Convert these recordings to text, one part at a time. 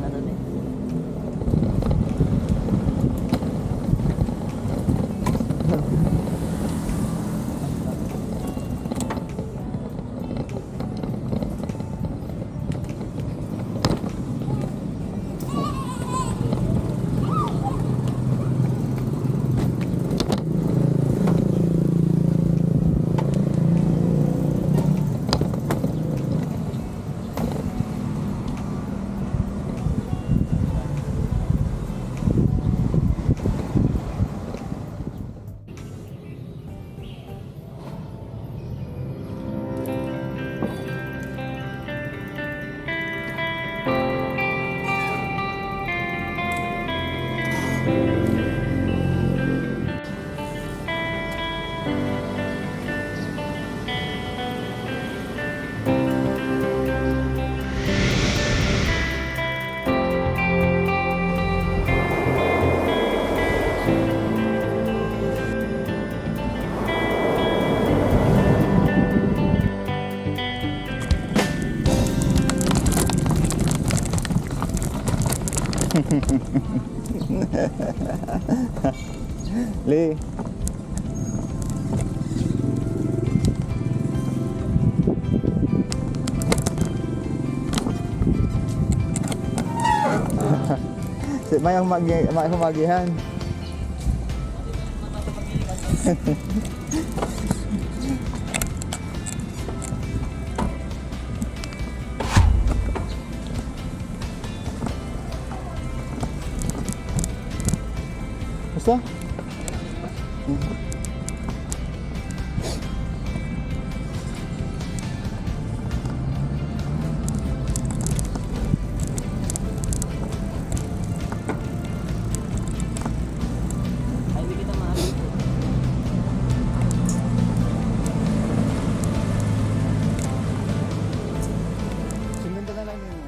ano na eh. Lee. May humagihan. Basta? Ay, hindi kita maaari. Sundan ka na lang yun.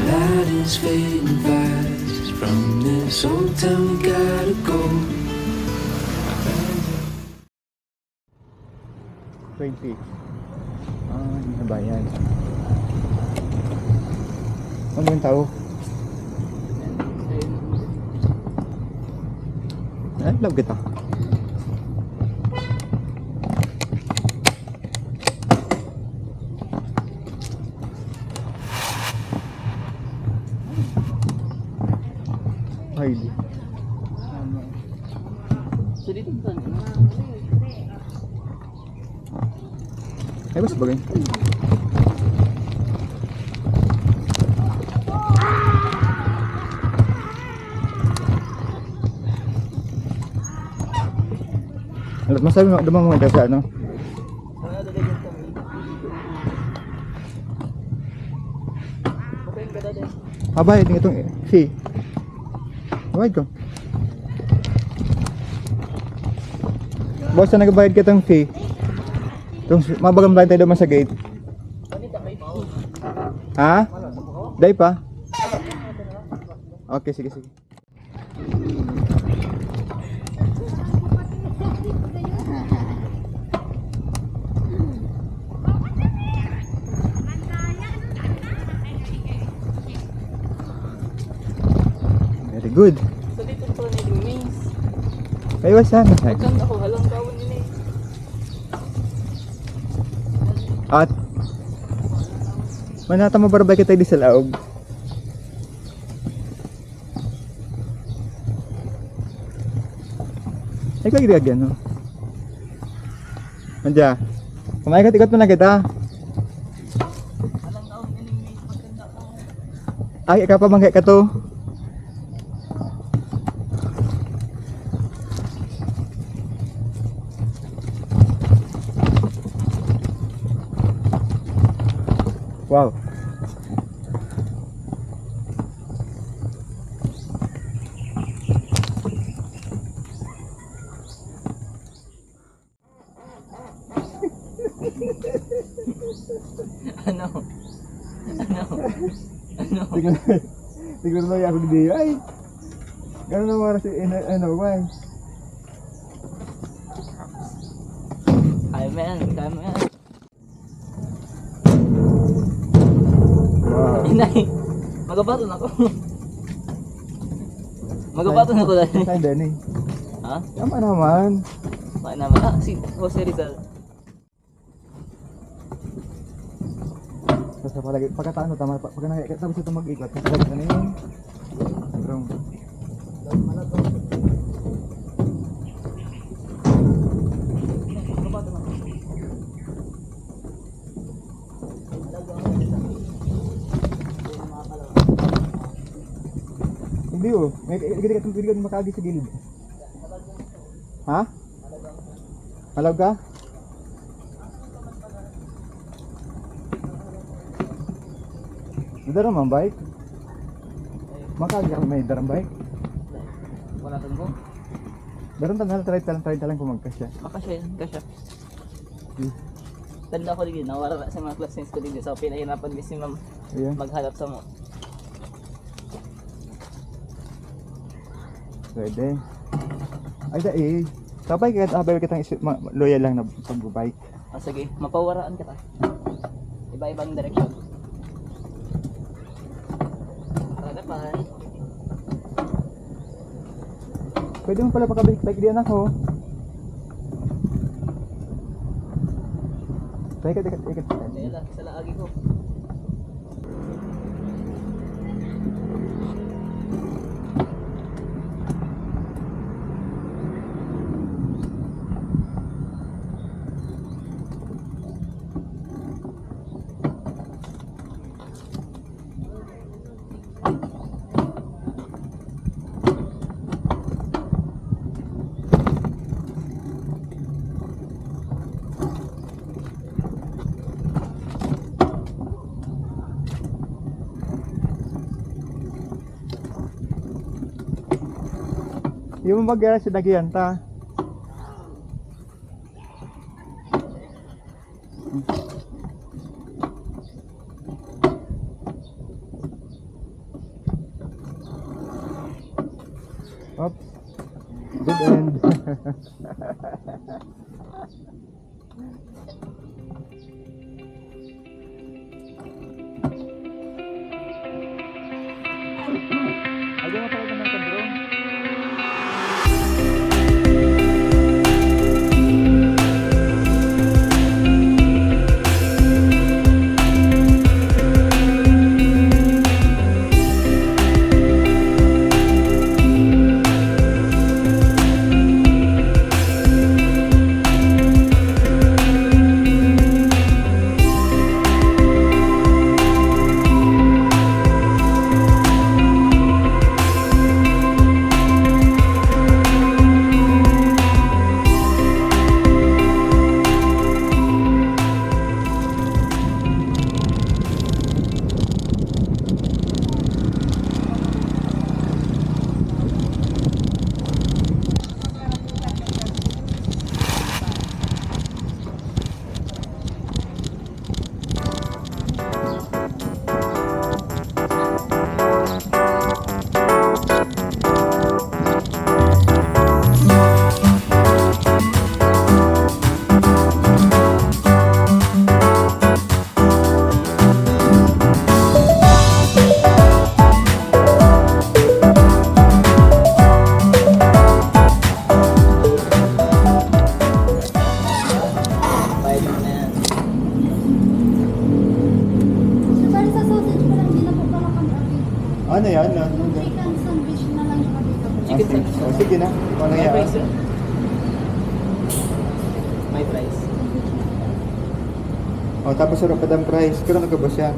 Light is fading fast. From this old town we gotta go. 20. Hindi na ba yan? Ano yung tao? Love kita. Heidi. So dito ba? Ay, basta bagay. Alat masabi mo, dumang mga kasi ano? Abay, din itong fee. Abay ko. Boss, na nagbayad ka itong fee. Itong mabagang blind tayo naman sa gate. Ha? Day pa? Okay, sige, sige. Very good. So dito pala na yung wings. Ay, wasan. Magkanda ako, halang kawin nila eh. At manata mo barabay kita di sa laog. Ay, kagigagyan, no? Manja, kumain ka, tikot mo na kita. Halang kawin nila yung wings, magkanda ako. Ay, ikaw pa bangkay ka to. Wow. Ano? Ano? Ano? Siguro na ako di ay. Ganun na mga si ano ba? Kaya mo yan, kaya mo yan. Wow. Inay, magabaton ako. Magabaton ako dahil. Saan din eh? Ha? Tama naman. Bakit naman? Ah, si Jose Rizal. Tapos palagi pagkatano tama pag tapos ito mag-ikot kasi lagi na yun. Pero hindi oh, may hindi ka makagi sa gilid. Ha? Malaw ka? Daram ang bike? Makagi ako may daram bike? Wala tong ko. Daram try lang kung magkasya. Makasya yan, kasya. Hmm. Tanda ko din, nawala na sa mga classmates ko din. So, pinahirapan din si ma'am Ayan. maghanap sa mo. Pwede. Ay da eh. Sabay kitang loyal lang na pag-bike. Ah, sige, mapawaraan ka ta. Iba-ibang direksyon. Harapan. Pwede mo pala pakabike diyan ako. Ikat. Kaya lang, sa laagi ko. Yung mag-gara si Dagian ta. Oops. Good end. Ayaw mo pala naman ka, bro. Ano yan? Chicken sandwich na lang yung available. Chicken sandwich. Oh, sige na. Ano May yan? price yun? May price. Oh, tapos sarap pa ng price. Kaya nagkabas yan.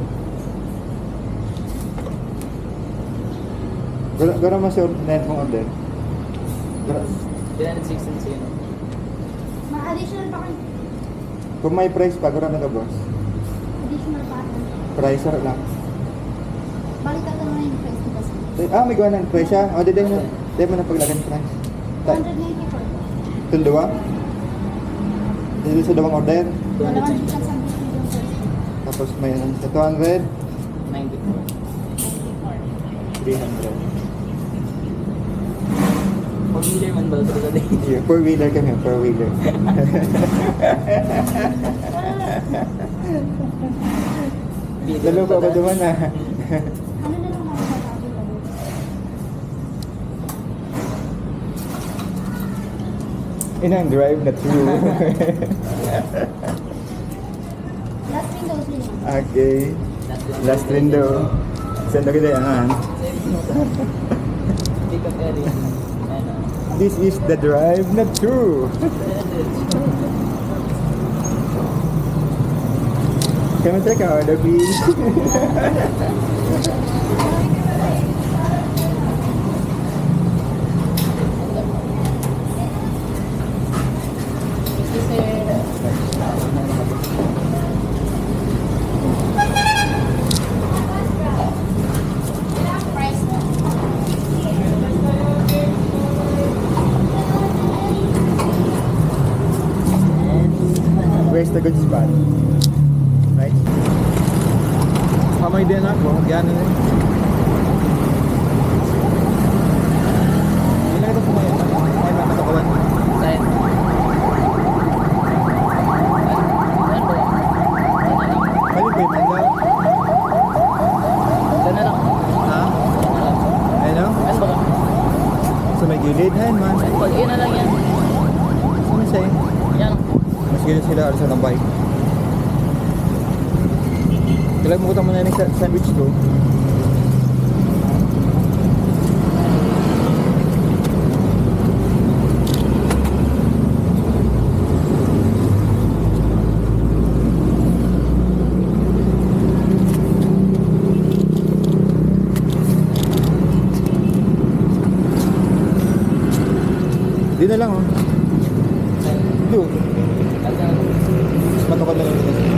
Gano'n mas net mong order? Kailangan 16 sa'yo. Ma-additional pa kayo. Kung may price pa, gano'n nagkabas? Additional pa. Price sarap lang. Balik ka naman yung price ni Boss. May gawa ng price siya. O, di mo na paglagan price. 290 per. Itong dua? Dito sa dalawang order. Dalawang chicken sandwich na yung first. Tapos may 200. 94. 300. Pag-wheeler man ba ito sa Yeah, 4-wheeler kami, 4-wheeler. Dalawa pa duman na. Ano na lang mga sasabi ko? Inang drive na true. Last window sila. Okay. Last window. Saan na kita yan? Pick up area. Ano? This is the drive na true. Kami tayo ka, order please. Where's the good spot? Right? Kamay din ako, gano'n eh. Hindi na ito kumain. Ay, matakawan. Side. Balik ba yung manda? Sana lang. Ha? Ano? Ano ba? Sa may gilid, hen man. Pag na lang yan. Ano sa'yo? Yan. Mas gilid sila sa tambay. Kailangan mo mo na yung sandwich ko. Di na lang oh. Ito. Mas matukad na lang.